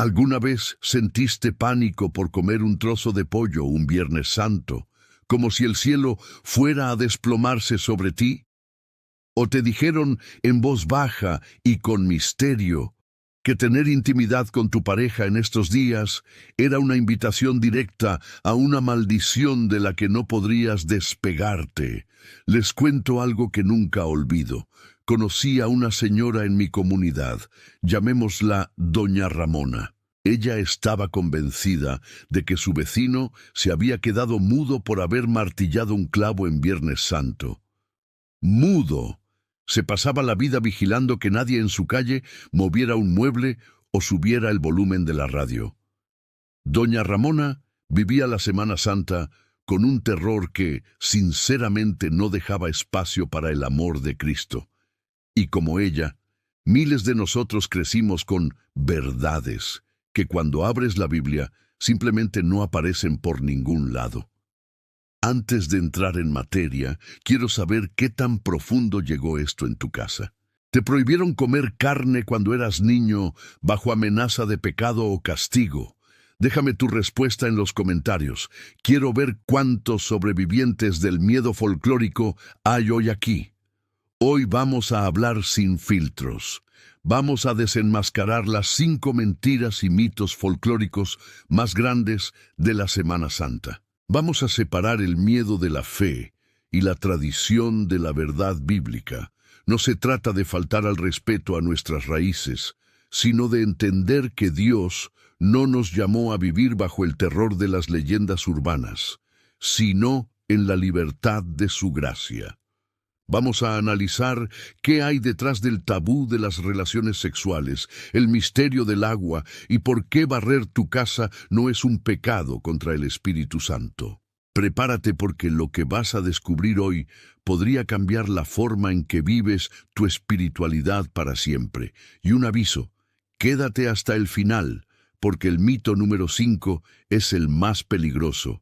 ¿Alguna vez sentiste pánico por comer un trozo de pollo un Viernes Santo, como si el cielo fuera a desplomarse sobre ti? ¿O te dijeron en voz baja y con misterio que tener intimidad con tu pareja en estos días era una invitación directa a una maldición de la que no podrías despegarte? Les cuento algo que nunca olvido. Conocí a una señora en mi comunidad, llamémosla Doña Ramona. Ella estaba convencida de que su vecino se había quedado mudo por haber martillado un clavo en Viernes Santo. ¡Mudo! Se pasaba la vida vigilando que nadie en su calle moviera un mueble o subiera el volumen de la radio. Doña Ramona vivía la Semana Santa con un terror que, sinceramente, no dejaba espacio para el amor de Cristo. Y como ella, miles de nosotros crecimos con verdades que cuando abres la Biblia simplemente no aparecen por ningún lado. Antes de entrar en materia, quiero saber qué tan profundo llegó esto en tu casa. ¿Te prohibieron comer carne cuando eras niño bajo amenaza de pecado o castigo? Déjame tu respuesta en los comentarios. Quiero ver cuántos sobrevivientes del miedo folclórico hay hoy aquí. Hoy vamos a hablar sin filtros. Vamos a desenmascarar las 5 mentiras y mitos folclóricos más grandes de la Semana Santa. Vamos a separar el miedo de la fe y la tradición de la verdad bíblica. No se trata de faltar al respeto a nuestras raíces, sino de entender que Dios no nos llamó a vivir bajo el terror de las leyendas urbanas, sino en la libertad de su gracia. Vamos a analizar qué hay detrás del tabú de las relaciones sexuales, el misterio del agua y por qué barrer tu casa no es un pecado contra el Espíritu Santo. Prepárate porque lo que vas a descubrir hoy podría cambiar la forma en que vives tu espiritualidad para siempre. Y un aviso, quédate hasta el final, porque el mito número 5 es el más peligroso.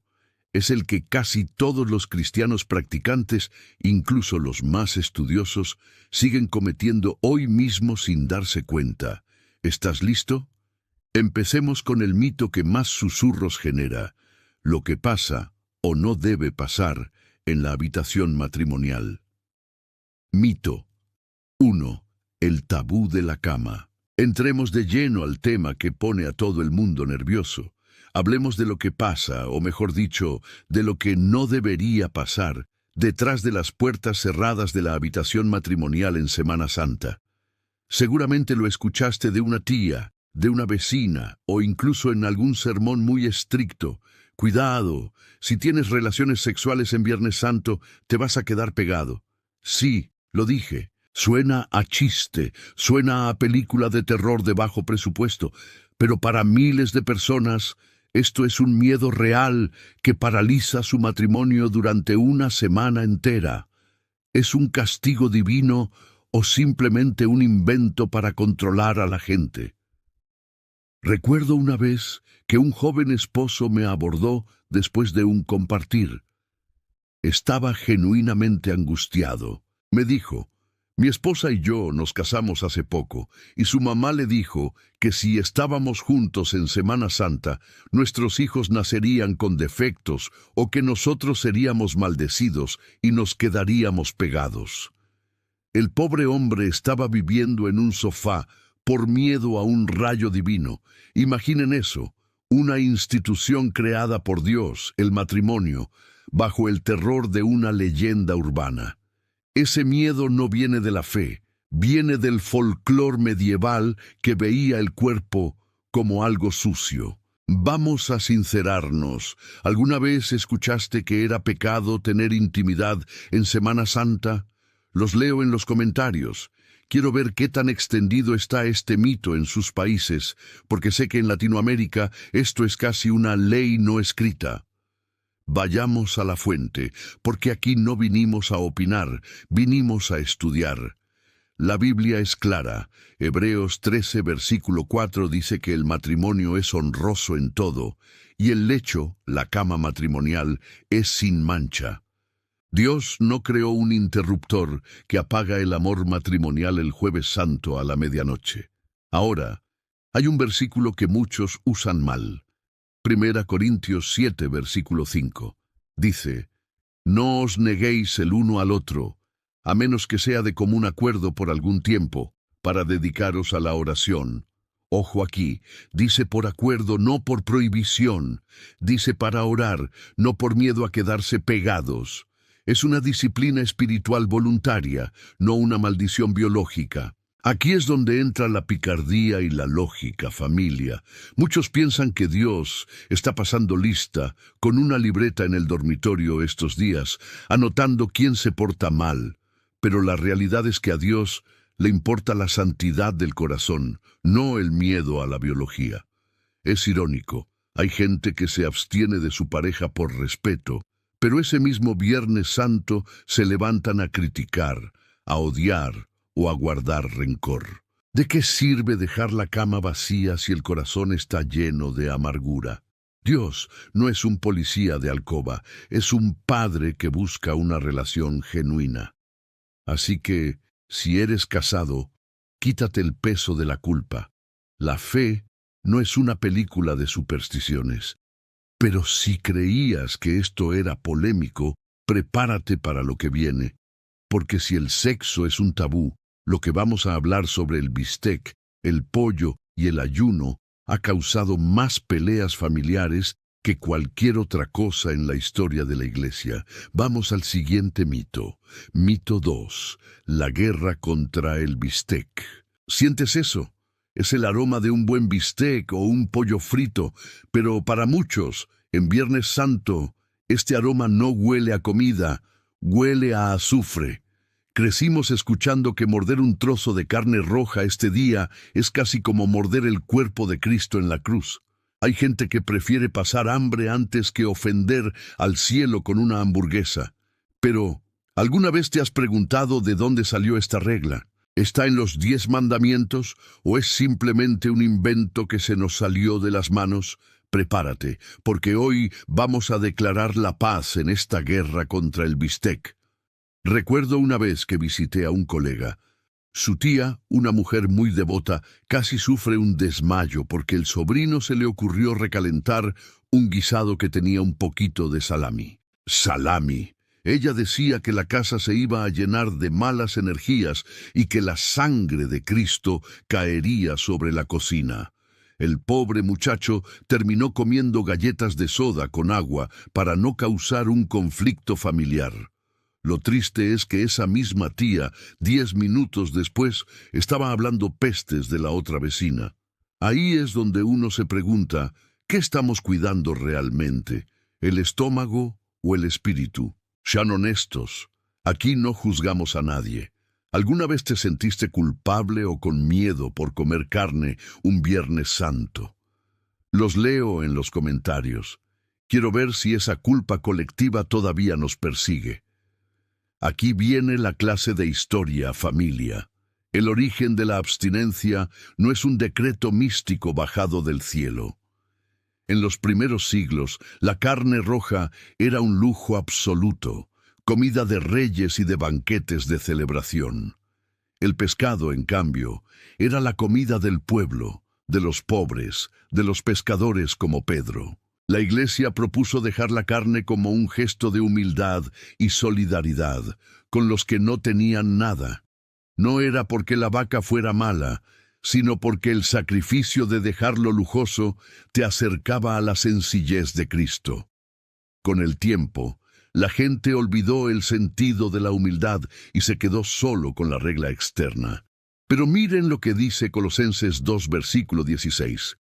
Es el que casi todos los cristianos practicantes, incluso los más estudiosos, siguen cometiendo hoy mismo sin darse cuenta. ¿Estás listo? Empecemos con el mito que más susurros genera: lo que pasa o no debe pasar en la habitación matrimonial. Mito 1. El tabú de la cama. Entremos de lleno al tema que pone a todo el mundo nervioso. Hablemos de lo que pasa, o mejor dicho, de lo que no debería pasar, detrás de las puertas cerradas de la habitación matrimonial en Semana Santa. Seguramente lo escuchaste de una tía, de una vecina, o incluso en algún sermón muy estricto. Cuidado, si tienes relaciones sexuales en Viernes Santo, te vas a quedar pegado. Sí, lo dije. Suena a chiste, suena a película de terror de bajo presupuesto, pero para miles de personas esto es un miedo real que paraliza su matrimonio durante una semana entera. ¿Es un castigo divino o simplemente un invento para controlar a la gente? Recuerdo una vez que un joven esposo me abordó después de un compartir. Estaba genuinamente angustiado. Me dijo: mi esposa y yo nos casamos hace poco, y su mamá le dijo que si estábamos juntos en Semana Santa, nuestros hijos nacerían con defectos o que nosotros seríamos maldecidos y nos quedaríamos pegados. El pobre hombre estaba viviendo en un sofá por miedo a un rayo divino. Imaginen eso, una institución creada por Dios, el matrimonio, bajo el terror de una leyenda urbana. Ese miedo no viene de la fe, viene del folclore medieval que veía el cuerpo como algo sucio. Vamos a sincerarnos. ¿Alguna vez escuchaste que era pecado tener intimidad en Semana Santa? Los leo en los comentarios. Quiero ver qué tan extendido está este mito en sus países, porque sé que en Latinoamérica esto es casi una ley no escrita. Vayamos a la fuente, porque aquí no vinimos a opinar, vinimos a estudiar. La Biblia es clara. Hebreos 13, versículo 4 dice que el matrimonio es honroso en todo, y el lecho, la cama matrimonial, es sin mancha. Dios no creó un interruptor que apaga el amor matrimonial el Jueves Santo a la medianoche. Ahora, Hay un versículo que muchos usan mal. 1 Corintios 7, versículo 5. Dice, no os neguéis el uno al otro, a menos que sea de común acuerdo por algún tiempo, para dedicaros a la oración. Ojo aquí, dice por acuerdo, no por prohibición. Dice para orar, no por miedo a quedarse pegados. Es una disciplina espiritual voluntaria, no una maldición biológica. Aquí es donde entra la picardía y la lógica, familia. Muchos piensan que Dios está pasando lista con una libreta en el dormitorio estos días, anotando quién se porta mal. Pero la realidad es que a Dios le importa la santidad del corazón, no el miedo a la biología. Es irónico, hay gente que se abstiene de su pareja por respeto, pero ese mismo Viernes Santo se levantan a criticar, a odiar o a guardar rencor. ¿De qué sirve dejar la cama vacía si el corazón está lleno de amargura? Dios no es un policía de alcoba, es un padre que busca una relación genuina. Así que, si eres casado, quítate el peso de la culpa. La fe no es una película de supersticiones. Pero si creías que esto era polémico, prepárate para lo que viene. Porque si el sexo es un tabú, lo que vamos a hablar sobre el bistec, el pollo y el ayuno ha causado más peleas familiares que cualquier otra cosa en la historia de la Iglesia. Vamos al siguiente mito. Mito 2. La guerra contra el bistec. ¿Sientes eso? Es el aroma de un buen bistec o un pollo frito, pero para muchos, en Viernes Santo, este aroma no huele a comida, huele a azufre. Crecimos escuchando que morder un trozo de carne roja este día es casi como morder el cuerpo de Cristo en la cruz. Hay gente que prefiere pasar hambre antes que ofender al cielo con una hamburguesa. Pero, ¿alguna vez te has preguntado de dónde salió esta regla? ¿Está en los 10 mandamientos o es simplemente un invento que se nos salió de las manos? Prepárate, porque hoy vamos a declarar la paz en esta guerra contra el bistec. Recuerdo una vez que visité a un colega. Su tía, una mujer muy devota, casi sufre un desmayo porque el sobrino se le ocurrió recalentar un guisado que tenía un poquito de salami. ¡Salami! Ella decía que la casa se iba a llenar de malas energías y que la sangre de Cristo caería sobre la cocina. El pobre muchacho terminó comiendo galletas de soda con agua para no causar un conflicto familiar. Lo triste es que esa misma tía, 10 minutos después, estaba hablando pestes de la otra vecina. Ahí es donde uno se pregunta, ¿qué estamos cuidando realmente? ¿El estómago o el espíritu? Sean honestos, aquí no juzgamos a nadie. ¿Alguna vez te sentiste culpable o con miedo por comer carne un Viernes Santo? Los leo en los comentarios. Quiero ver si esa culpa colectiva todavía nos persigue. Aquí viene la clase de historia, familia. El origen de la abstinencia no es un decreto místico bajado del cielo. En los primeros siglos, la carne roja era un lujo absoluto, comida de reyes y de banquetes de celebración. El pescado, en cambio, era la comida del pueblo, de los pobres, de los pescadores como Pedro. La Iglesia propuso dejar la carne como un gesto de humildad y solidaridad con los que no tenían nada. No era porque la vaca fuera mala, sino porque el sacrificio de dejarlo lujoso te acercaba a la sencillez de Cristo. Con el tiempo, la gente olvidó el sentido de la humildad y se quedó solo con la regla externa. Pero miren lo que dice Colosenses 2, versículo 16.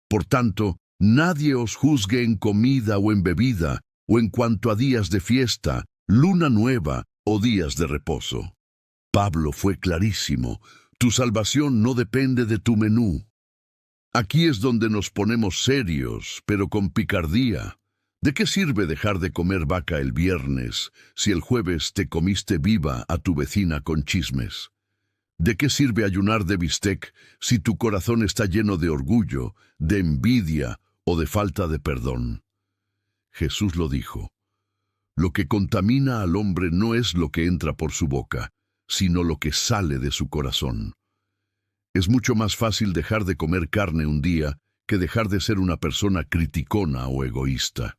Por tanto, nadie os juzgue en comida o en bebida, o en cuanto a días de fiesta, luna nueva o días de reposo. Pablo fue clarísimo. Tu salvación no depende de tu menú. Aquí es donde nos ponemos serios, pero con picardía. ¿De qué sirve dejar de comer vaca el viernes si el jueves te comiste viva a tu vecina con chismes? ¿De qué sirve ayunar de bistec si tu corazón está lleno de orgullo, de envidia o de falta de perdón? Jesús lo dijo. Lo que contamina al hombre no es lo que entra por su boca, sino lo que sale de su corazón. Es mucho más fácil dejar de comer carne un día que dejar de ser una persona criticona o egoísta.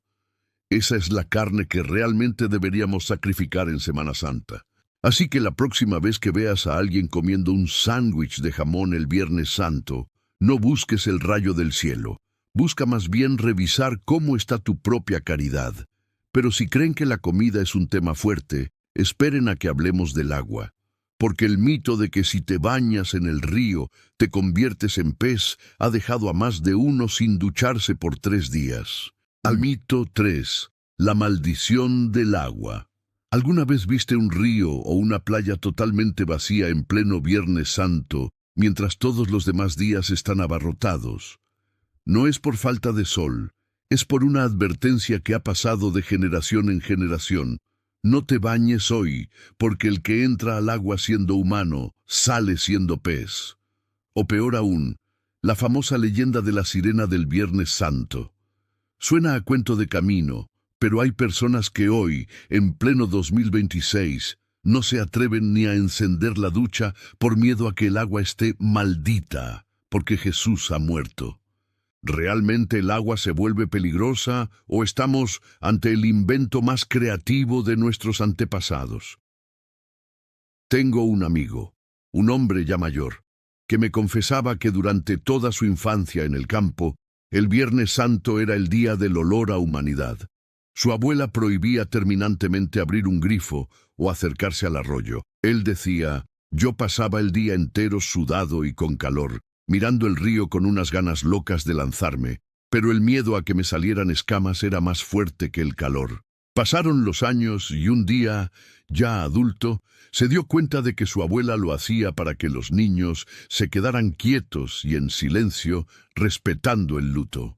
Esa es la carne que realmente deberíamos sacrificar en Semana Santa. Así que la próxima vez que veas a alguien comiendo un sándwich de jamón el Viernes Santo, no busques el rayo del cielo. Busca más bien revisar cómo está tu propia caridad. Pero si creen que la comida es un tema fuerte, esperen a que hablemos del agua. Porque el mito de que si te bañas en el río te conviertes en pez ha dejado a más de uno sin ducharse por 3 días. Al mito 3. La maldición del agua. ¿Alguna vez viste un río o una playa totalmente vacía en pleno Viernes Santo, mientras todos los demás días están abarrotados? No es por falta de sol, es por una advertencia que ha pasado de generación en generación. No te bañes hoy, porque el que entra al agua siendo humano, sale siendo pez. O peor aún, la famosa leyenda de la sirena del Viernes Santo. Suena a cuento de camino, pero hay personas que hoy, en pleno 2026, no se atreven ni a encender la ducha por miedo a que el agua esté maldita, porque Jesús ha muerto. ¿Realmente el agua se vuelve peligrosa o estamos ante el invento más creativo de nuestros antepasados? Tengo un amigo, un hombre ya mayor, que me confesaba que durante toda su infancia en el campo, el Viernes Santo era el día del olor a humanidad. Su abuela prohibía terminantemente abrir un grifo o acercarse al arroyo. Él decía, yo pasaba el día entero sudado y con calor, mirando el río con unas ganas locas de lanzarme, pero el miedo a que me salieran escamas era más fuerte que el calor. Pasaron los años y un día, ya adulto, se dio cuenta de que su abuela lo hacía para que los niños se quedaran quietos y en silencio, respetando el luto.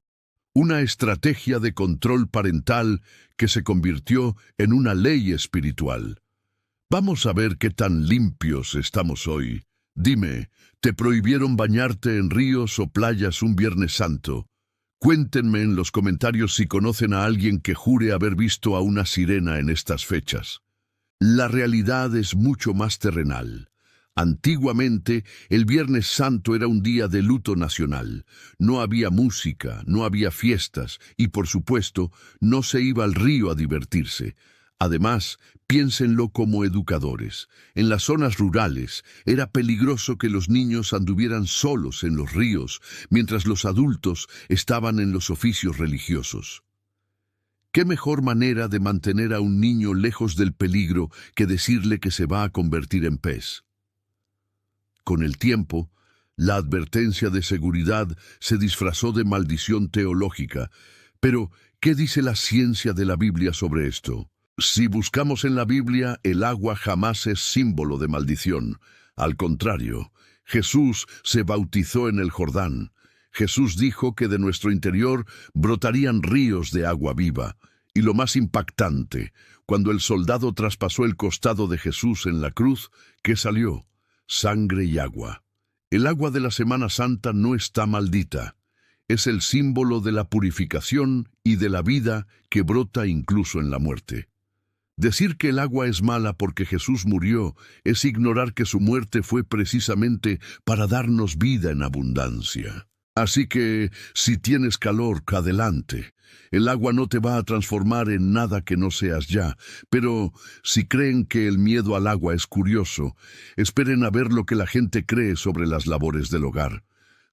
Una estrategia de control parental que se convirtió en una ley espiritual. Vamos a ver qué tan limpios estamos hoy. Dime, ¿te prohibieron bañarte en ríos o playas un Viernes Santo? Cuéntenme en los comentarios si conocen a alguien que jure haber visto a una sirena en estas fechas. La realidad es mucho más terrenal. Antiguamente, el Viernes Santo era un día de luto nacional. No había música, no había fiestas y, por supuesto, no se iba al río a divertirse. Además, piénsenlo como educadores. En las zonas rurales era peligroso que los niños anduvieran solos en los ríos, mientras los adultos estaban en los oficios religiosos. ¿Qué mejor manera de mantener a un niño lejos del peligro que decirle que se va a convertir en pez? Con el tiempo, la advertencia de seguridad se disfrazó de maldición teológica. Pero, ¿qué dice la ciencia de la Biblia sobre esto? Si buscamos en la Biblia, el agua jamás es símbolo de maldición. Al contrario, Jesús se bautizó en el Jordán. Jesús dijo que de nuestro interior brotarían ríos de agua viva. Y lo más impactante, cuando el soldado traspasó el costado de Jesús en la cruz, ¿qué salió? Sangre y agua. El agua de la Semana Santa no está maldita. Es el símbolo de la purificación y de la vida que brota incluso en la muerte. Decir que el agua es mala porque Jesús murió es ignorar que su muerte fue precisamente para darnos vida en abundancia. Así que, si tienes calor, adelante. El agua no te va a transformar en nada que no seas ya, pero si creen que el miedo al agua es curioso, esperen a ver lo que la gente cree sobre las labores del hogar.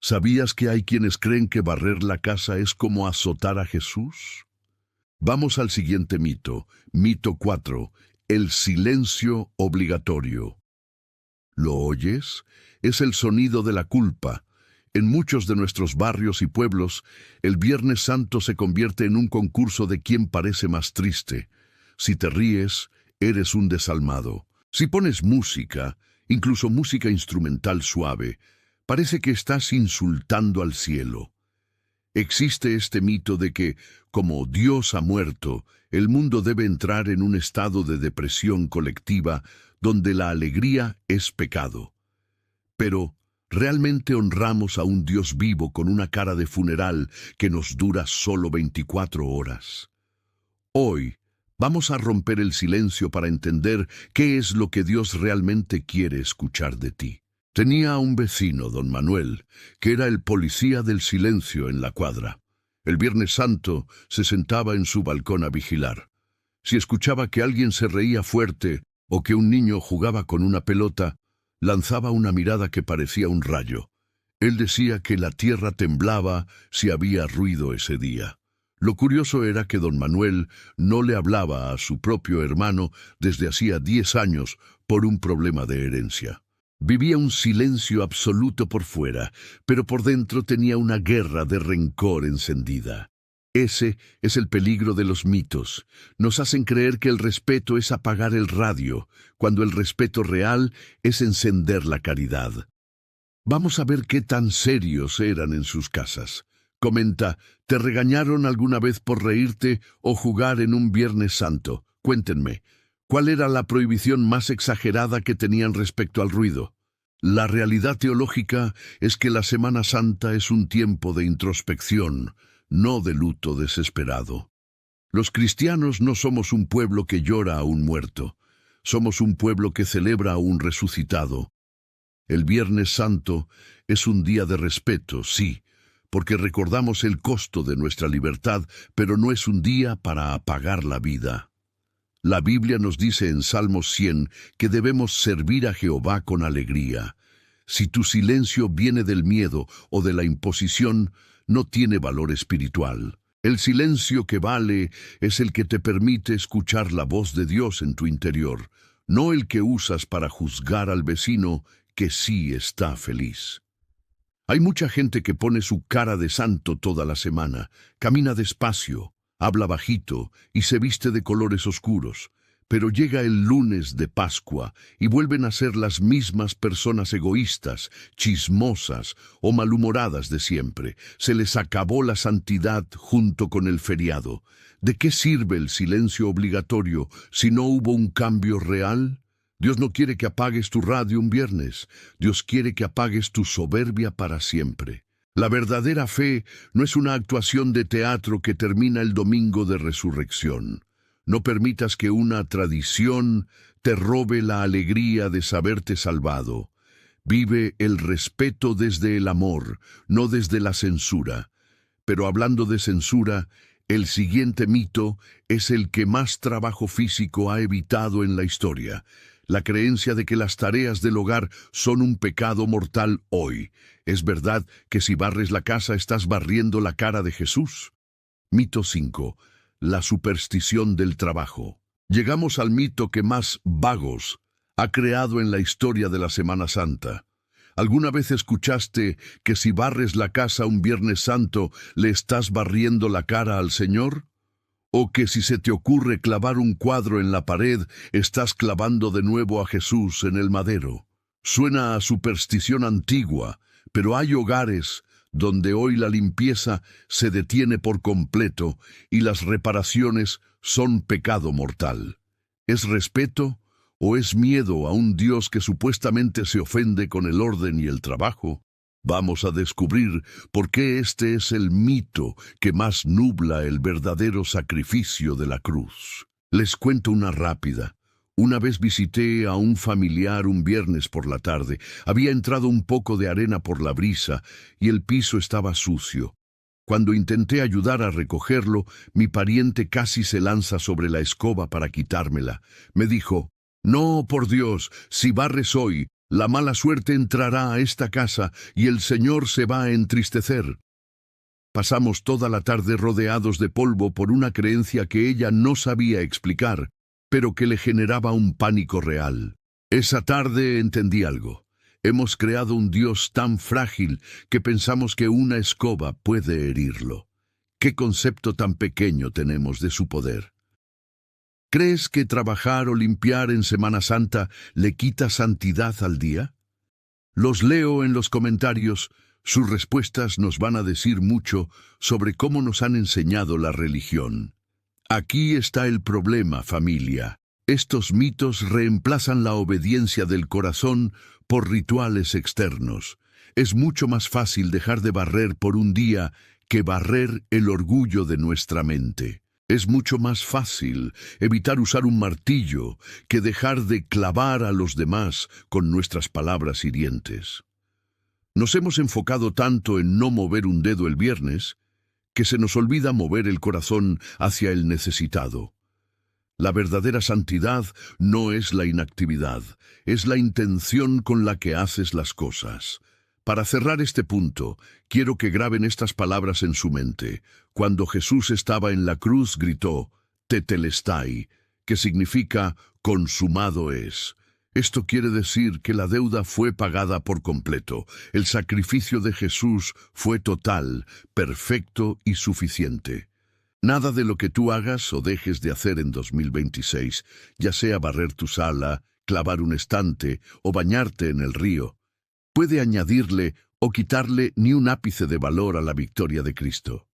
¿Sabías que hay quienes creen que barrer la casa es como azotar a Jesús? Vamos al siguiente mito, mito 4, el silencio obligatorio. ¿Lo oyes? Es el sonido de la culpa. En muchos de nuestros barrios y pueblos, el Viernes Santo se convierte en un concurso de quién parece más triste. Si te ríes, eres un desalmado. Si pones música, incluso música instrumental suave, parece que estás insultando al cielo. Existe este mito de que, como Dios ha muerto, el mundo debe entrar en un estado de depresión colectiva donde la alegría es pecado. Pero, ¿realmente honramos a un Dios vivo con una cara de funeral que nos dura solo 24 horas? Hoy, vamos a romper el silencio para entender qué es lo que Dios realmente quiere escuchar de ti. Tenía un vecino, don Manuel, que era el policía del silencio en la cuadra. El Viernes Santo se sentaba en su balcón a vigilar. Si escuchaba que alguien se reía fuerte o que un niño jugaba con una pelota, lanzaba una mirada que parecía un rayo. Él decía que la tierra temblaba si había ruido ese día. Lo curioso era que don Manuel no le hablaba a su propio hermano desde hacía 10 años por un problema de herencia. Vivía un silencio absoluto por fuera, pero por dentro tenía una guerra de rencor encendida. Ese es el peligro de los mitos. Nos hacen creer que el respeto es apagar el radio, cuando el respeto real es encender la caridad. Vamos a ver qué tan serios eran en sus casas. Comenta, ¿te regañaron alguna vez por reírte o jugar en un Viernes Santo? Cuéntenme, ¿cuál era la prohibición más exagerada que tenían respecto al ruido? La realidad teológica es que la Semana Santa es un tiempo de introspección, no de luto desesperado. Los cristianos no somos un pueblo que llora a un muerto, somos un pueblo que celebra a un resucitado. El Viernes Santo es un día de respeto, sí, porque recordamos el costo de nuestra libertad, pero no es un día para apagar la vida. La Biblia nos dice en Salmos 100 que debemos servir a Jehová con alegría. Si tu silencio viene del miedo o de la imposición, no tiene valor espiritual. El silencio que vale es el que te permite escuchar la voz de Dios en tu interior, no el que usas para juzgar al vecino que sí está feliz. Hay mucha gente que pone su cara de santo toda la semana, camina despacio, habla bajito y se viste de colores oscuros, pero llega el lunes de Pascua y vuelven a ser las mismas personas egoístas, chismosas o malhumoradas de siempre. Se les acabó la santidad junto con el feriado. ¿De qué sirve el silencio obligatorio si no hubo un cambio real? Dios no quiere que apagues tu radio un viernes. Dios quiere que apagues tu soberbia para siempre. La verdadera fe no es una actuación de teatro que termina el domingo de resurrección. No permitas que una tradición te robe la alegría de saberte salvado. Vive el respeto desde el amor, no desde la censura. Pero hablando de censura, el siguiente mito es el que más trabajo físico ha evitado en la historia. La creencia de que las tareas del hogar son un pecado mortal hoy. ¿Es verdad que si barres la casa estás barriendo la cara de Jesús? Mito 5. La superstición del trabajo. Llegamos al mito que más vagos ha creado en la historia de la Semana Santa. ¿Alguna vez escuchaste que si barres la casa un Viernes Santo le estás barriendo la cara al Señor? ¿O que si se te ocurre clavar un cuadro en la pared, estás clavando de nuevo a Jesús en el madero? Suena a superstición antigua, pero hay hogares donde hoy la limpieza se detiene por completo y las reparaciones son pecado mortal. ¿Es respeto o es miedo a un Dios que supuestamente se ofende con el orden y el trabajo? Vamos a descubrir por qué este es el mito que más nubla el verdadero sacrificio de la cruz. Les cuento una rápida. Una vez visité a un familiar un viernes por la tarde. Había entrado un poco de arena por la brisa y el piso estaba sucio. Cuando intenté ayudar a recogerlo, mi pariente casi se lanza sobre la escoba para quitármela. Me dijo, «No, por Dios, si barres hoy, la mala suerte entrará a esta casa y el Señor se va a entristecer». Pasamos toda la tarde rodeados de polvo por una creencia que ella no sabía explicar, pero que le generaba un pánico real. Esa tarde entendí algo. Hemos creado un Dios tan frágil que pensamos que una escoba puede herirlo. ¿Qué concepto tan pequeño tenemos de su poder? ¿Crees que trabajar o limpiar en Semana Santa le quita santidad al día? Los leo en los comentarios. Sus respuestas nos van a decir mucho sobre cómo nos han enseñado la religión. Aquí está el problema, familia. Estos mitos reemplazan la obediencia del corazón por rituales externos. Es mucho más fácil dejar de barrer por un día que barrer el orgullo de nuestra mente. Es mucho más fácil evitar usar un martillo que dejar de clavar a los demás con nuestras palabras hirientes. Nos hemos enfocado tanto en no mover un dedo el viernes que se nos olvida mover el corazón hacia el necesitado. La verdadera santidad no es la inactividad, es la intención con la que haces las cosas. Para cerrar este punto, quiero que graben estas palabras en su mente. Cuando Jesús estaba en la cruz, gritó, Tetelestai, que significa consumado es. Esto quiere decir que la deuda fue pagada por completo. El sacrificio de Jesús fue total, perfecto y suficiente. Nada de lo que tú hagas o dejes de hacer en 2026, ya sea barrer tu sala, clavar un estante o bañarte en el río, puede añadirle o quitarle ni un ápice de valor a la victoria de Cristo.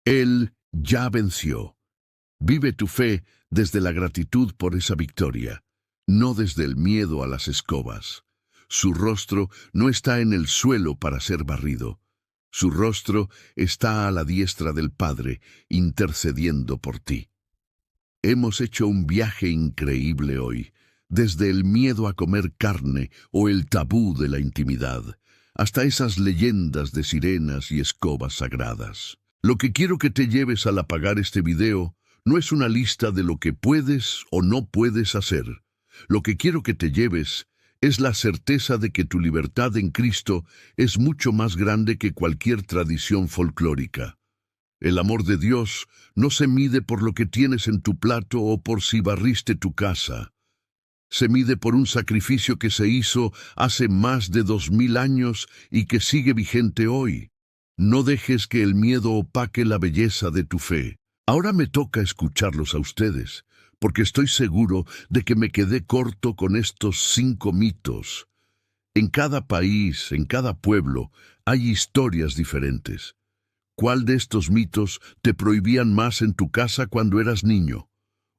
Él ya venció. Vive tu fe desde la gratitud por esa victoria, no desde el miedo a las escobas. Su rostro no está en el suelo para ser barrido. Su rostro está a la diestra del Padre, intercediendo por ti. Hemos hecho un viaje increíble hoy, desde el miedo a comer carne o el tabú de la intimidad, hasta esas leyendas de sirenas y escobas sagradas. Lo que quiero que te lleves al apagar este video no es una lista de lo que puedes o no puedes hacer. Lo que quiero que te lleves es la certeza de que tu libertad en Cristo es mucho más grande que cualquier tradición folclórica. El amor de Dios no se mide por lo que tienes en tu plato o por si barriste tu casa. Se mide por un sacrificio que se hizo hace más de 2000 años y que sigue vigente hoy. No dejes que el miedo opaque la belleza de tu fe. Ahora me toca escucharlos a ustedes, porque estoy seguro de que me quedé corto con estos 5 mitos. En cada país, en cada pueblo, hay historias diferentes. ¿Cuál de estos mitos te prohibían más en tu casa cuando eras niño?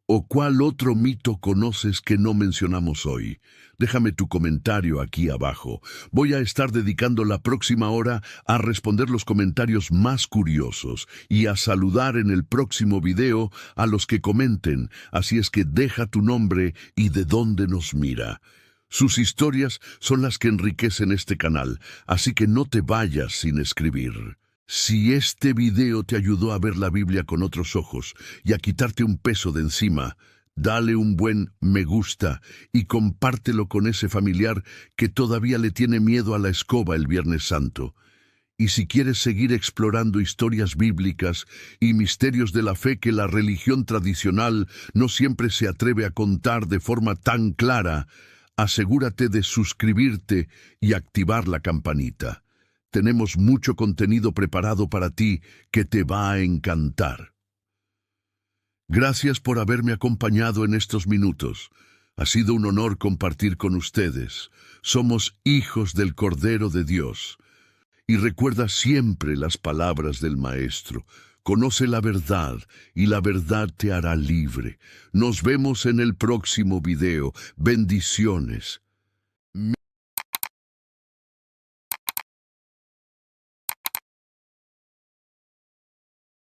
¿O cuál otro mito conoces que no mencionamos hoy? Déjame tu comentario aquí abajo. Voy a estar dedicando la próxima hora a responder los comentarios más curiosos y a saludar en el próximo video a los que comenten, así es que deja tu nombre y de dónde nos mira. Sus historias son las que enriquecen este canal, así que no te vayas sin escribir. Si este video te ayudó a ver la Biblia con otros ojos y a quitarte un peso de encima, dale un buen me gusta y compártelo con ese familiar que todavía le tiene miedo a la escoba el Viernes Santo. Y si quieres seguir explorando historias bíblicas y misterios de la fe que la religión tradicional no siempre se atreve a contar de forma tan clara, asegúrate de suscribirte y activar la campanita. Tenemos mucho contenido preparado para ti que te va a encantar. Gracias por haberme acompañado en estos minutos. Ha sido un honor compartir con ustedes. Somos hijos del Cordero de Dios. Y recuerda siempre las palabras del Maestro. Conoce la verdad y la verdad te hará libre. Nos vemos en el próximo video. Bendiciones.